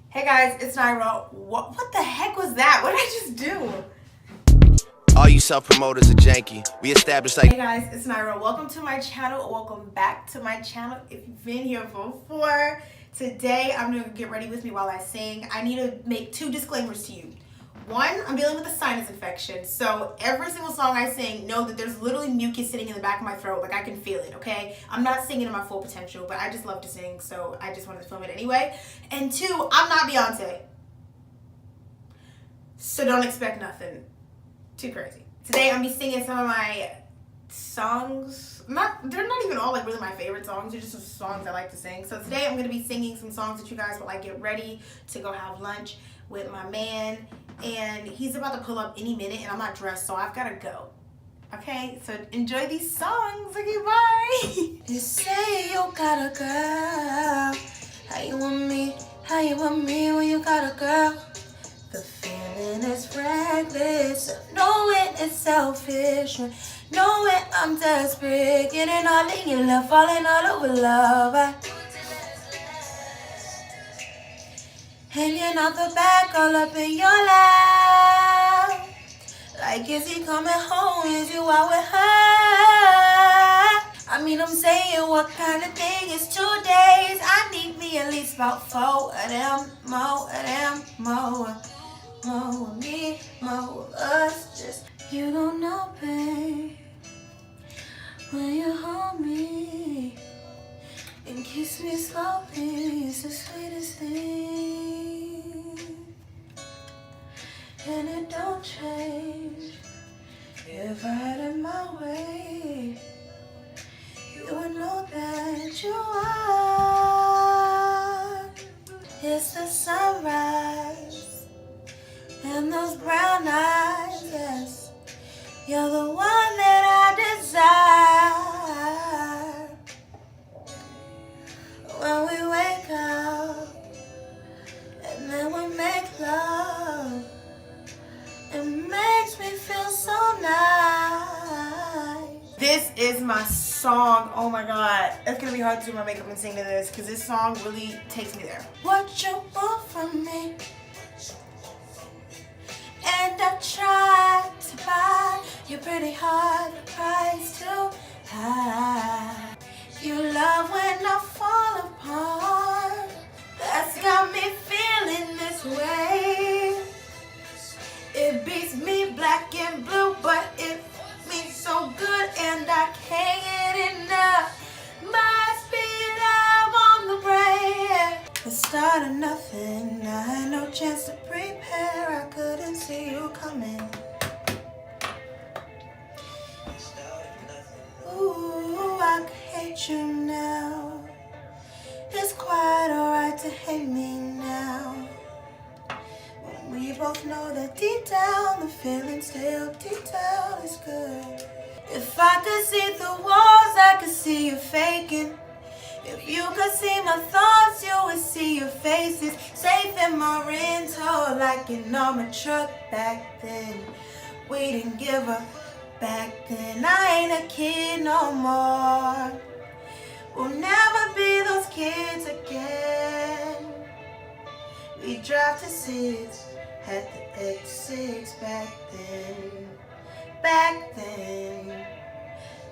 Hey guys, it's Nyra. What the heck was that? What did I just do? All you self-promoters are janky. We established like... Hey guys, it's Nyra. Welcome to my channel. Welcome back to my channel if you've been here before. Today, I'm going to get ready with me while I sing. I need to make two disclaimers to you. One, I'm dealing with a sinus infection, so every single song I sing, know that there's literally mucus sitting in the back of my throat. Like, I can feel it, okay? I'm not singing to my full potential, but I just love to sing, so I just wanted to film it anyway. And two, I'm not Beyonce. So don't expect nothing too crazy. Today, I'm going to be singing some of my songs. They're not even all, like, really my favorite songs. They're just some songs I like to sing. So today, I'm going to be singing some songs that you guys will, like, get ready to go have lunch with my man. And he's about to pull up any minute, and I'm not dressed, so I've got to go. Okay, so enjoy these songs. Okay, bye. You say you got a girl. How you want me? How you want me when you got a girl? The feeling is reckless. Knowing it's selfish. Knowing I'm desperate. Getting all in your love, falling all over love. Hanging out the back, all up in your lap. Like, is he coming home? Is you out with her? I mean, I'm saying, what kind of thing is 2 days? I need me at least about 4 of them, more of them, more of me, more of us. Just, you don't know, babe, when you hold me and kiss me slowly, it's the sweetest thing. And it don't change. If I had it my way, you would know that you are. It's the sunrise and those brown eyes, yes. You're the one that I desire. When we wake up and then we make love, it makes me feel so nice. This is my song. Oh my god. It's gonna be hard to do my makeup and sing to this because this song really takes me there. What you want from me? And I tried to buy your pretty heart, the price too high. You love when I fall apart. That's got me feeling this way. It beats me black and blue, but it means so good and I can't get enough. Must be love on the brain. The start of nothing, I had no chance to prepare. I couldn't see you coming. Ooh, I could hate you now. It's quite alright to hate me now. We both know that deep down the feeling still deep down is good. If I could see through walls, I could see you faking. If you could see my thoughts, you would see your faces. Safe in my rental like an armored truck back then. We didn't give up back then. I ain't a kid no more. We'll never be those kids again. We drive to 6. Had the X6 back then.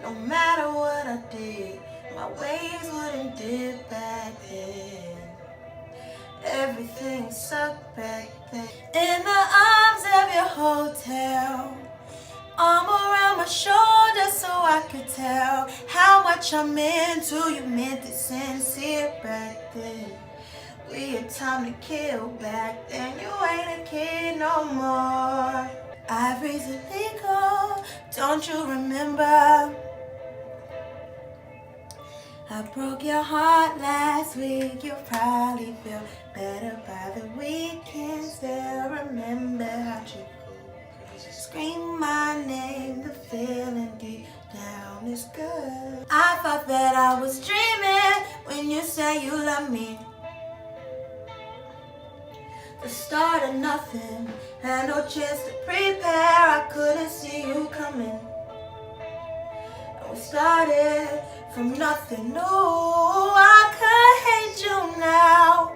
No matter what I did, my ways wouldn't dip back then. Everything sucked back then. In the arms of your hotel, arm around my shoulder so I could tell how much I'm into you. Meant it sincere back then. We had time to kill back then. You ain't a kid no more. Ivory's illegal, don't you remember? I broke your heart last week. You probably feel better by the weekend. Still remember how you scream my name. The feeling deep down is good. I thought that I was dreaming when you say you love me. The start of nothing, had no chance to prepare. I couldn't see you coming. And we started from nothing. No, I could hate you now.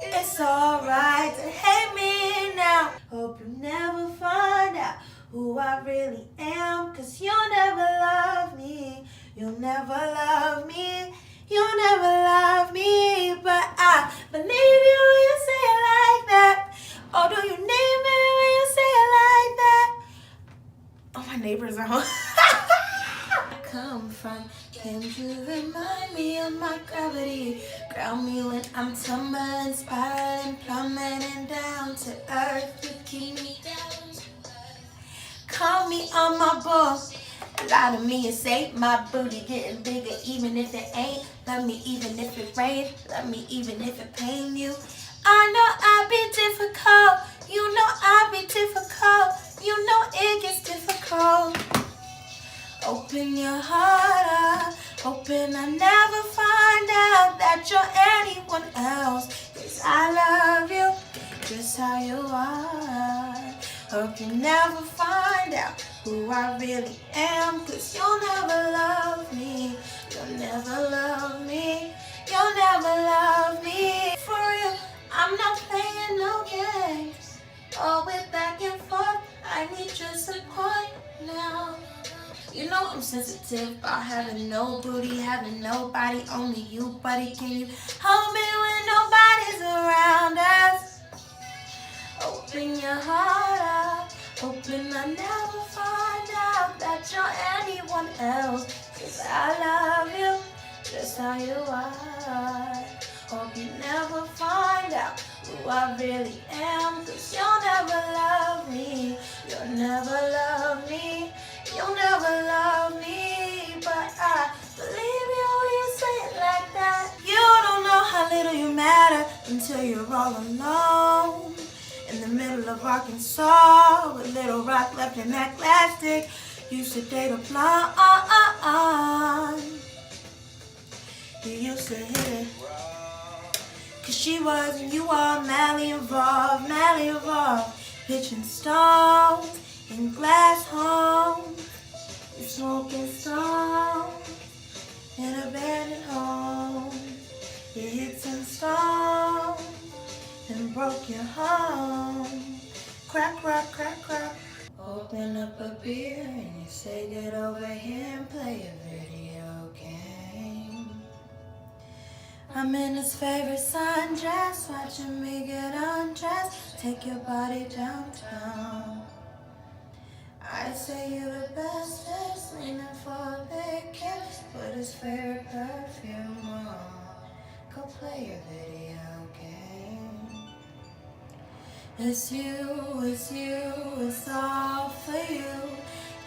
It's It's alright to hate me now. Hope you never find out who I really am, 'cause you'll never love me. You'll never love me. You'll never love me. But I believe you when you say it like that. Oh, do you need me when you say it like that? Oh, my neighbors are home. Come from, can you remind me of my gravity? Ground me when I'm tumbling, spiraling, plummeting down to earth to keep me down. Call me on my bull. Lie to me and say my booty getting bigger even if it ain't. Love me even if it rain. Love me even if it pain you. I know I be difficult. You know I be difficult. You know it gets difficult. Open your heart up. Hoping I never find out that you're anyone else. 'Cause I love you just how you are. Hope you never find out who I really am. 'Cause you'll never love me. You'll never love me. You'll never love me. For real, I'm not playing no games. Always back and forth. I need your support now. You know I'm sensitive about having no booty, having nobody, only you, buddy. Can you hold me when nobody's around us? Open your heart up. Hoping I never find out that you're anyone else. 'Cause I love you just how you are. Hope you never find out who I really am. 'Cause you'll never love me. You'll never love me. You'll never love me. But I believe you when you say it like that. You don't know how little you matter until you're all alone. In the middle of Arkansas with little rock left in that plastic. Used to date a blonde. You used to hit it. 'Cause she was and you are madly involved, madly involved. Pitching stones in glass homes. You smoking stones in abandoned homes. You hit some stones and broke your home. Crack, crack, crack, crack. Open up a beer and you say get over here and play a video game. I'm in his favorite sundress, watching me get undressed. Take your body downtown. I say you're the bestest, leaning for a big kiss. Put his favorite perfume on. Go play your video game. It's you, it's you, it's all for you.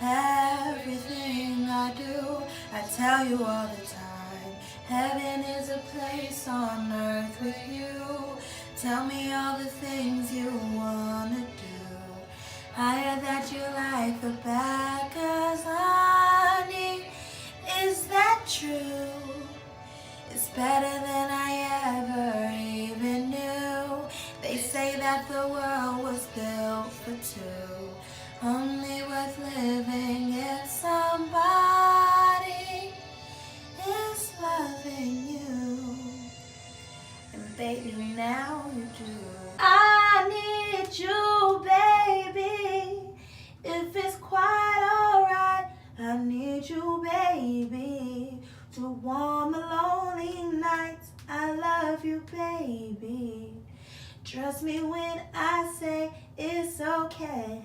Everything I do, I tell you all the time. Heaven is a place on earth with you. Tell me all the things you wanna do. I heard that you like the backers, honey. Is that true? It's better than I ever even knew. They say that the world was built for two. Only worth living if somebody is loving you. And baby, now you do. I need you, baby. If it's quite alright, I need you, baby. To warm the lonely nights, I love you, baby. Trust me when I say it's okay.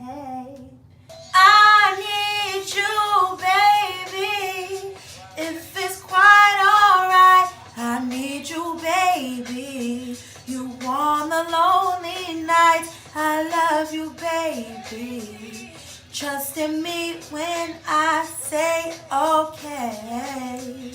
I need you, baby. If it's quite alright, I need you, baby. You warm the lonely nights, I love you, baby. Trust in me when I say okay.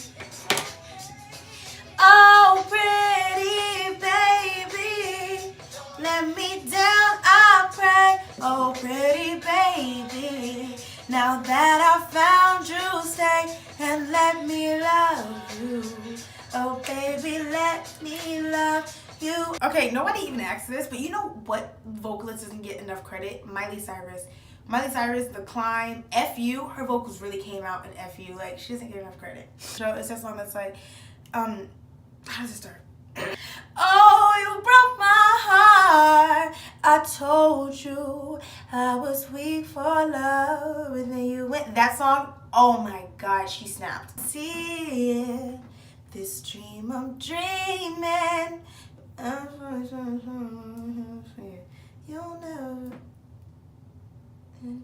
Oh, pretty baby, let me down, I pray. Oh, pretty baby, now that I found you, stay and let me love you. Oh, baby, let me love you. Okay, nobody even asked this, but you know what vocalist doesn't get enough credit? Miley Cyrus. Miley Cyrus, The Climb, F.U. Her vocals really came out in F.U. Like, she doesn't get enough credit. So it's that song that's like, how does it start? Oh, you broke my heart. I told you I was weak for love, and then you went. That song, oh my God, she snapped. See it, this dream I'm dreaming. You'll never. And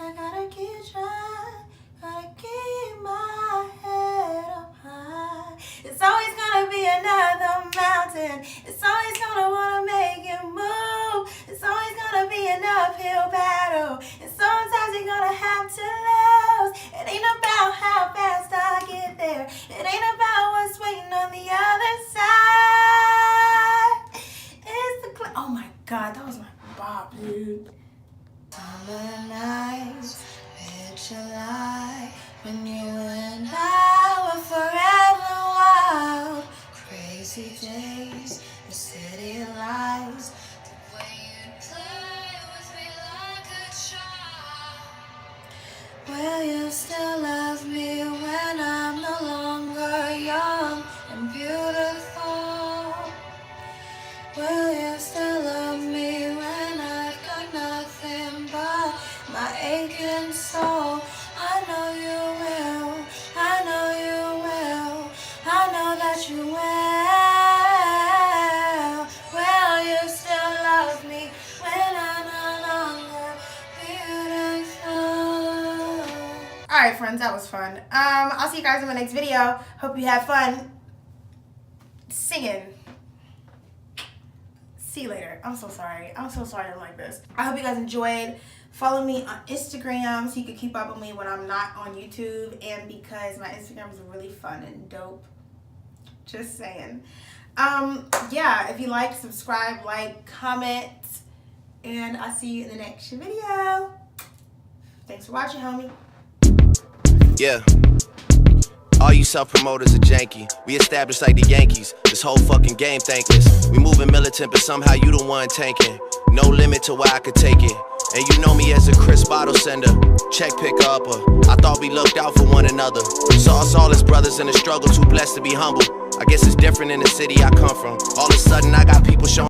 I gotta keep trying, gotta keep my head up high. It's always gonna be another mountain. It's always gonna wanna make you move. It's always gonna be an uphill battle. And sometimes you're gonna have to lose. It ain't about how fast I get there. It ain't about what's waiting on the other side. It's the oh my God, that was my bop, dude. Summer nights, picture light, when you and I were forever wild. Crazy days, the city lights, the way you play with me like a child. Will you still love me when I'm no longer young and beautiful? Will you still love me when I've got nothing but my aching soul? I know you will, I know you will, I know that you will. Will you still love me when I'm no longer beautiful? Alright friends, that was fun. I'll see you guys in my next video. Hope you have fun singing. See you later. I'm so sorry. I'm like this. I hope you guys enjoyed. Follow me on Instagram so you can keep up with me when I'm not on YouTube, and because my Instagram is really fun and dope. Just saying. Yeah, if you like, subscribe, like, comment, and I'll see you in the next video. Thanks for watching, homie. Yeah. All you self-promoters are janky. We established like the Yankees. This whole fucking game thankless. We moving militant, but somehow you the one tanking. No limit to where I could take it. And you know me as a crisp bottle sender, check picker upper. I thought we looked out for one another. Saw us all as brothers in a struggle, too blessed to be humble. I guess it's different in the city I come from. All of a sudden I got people showing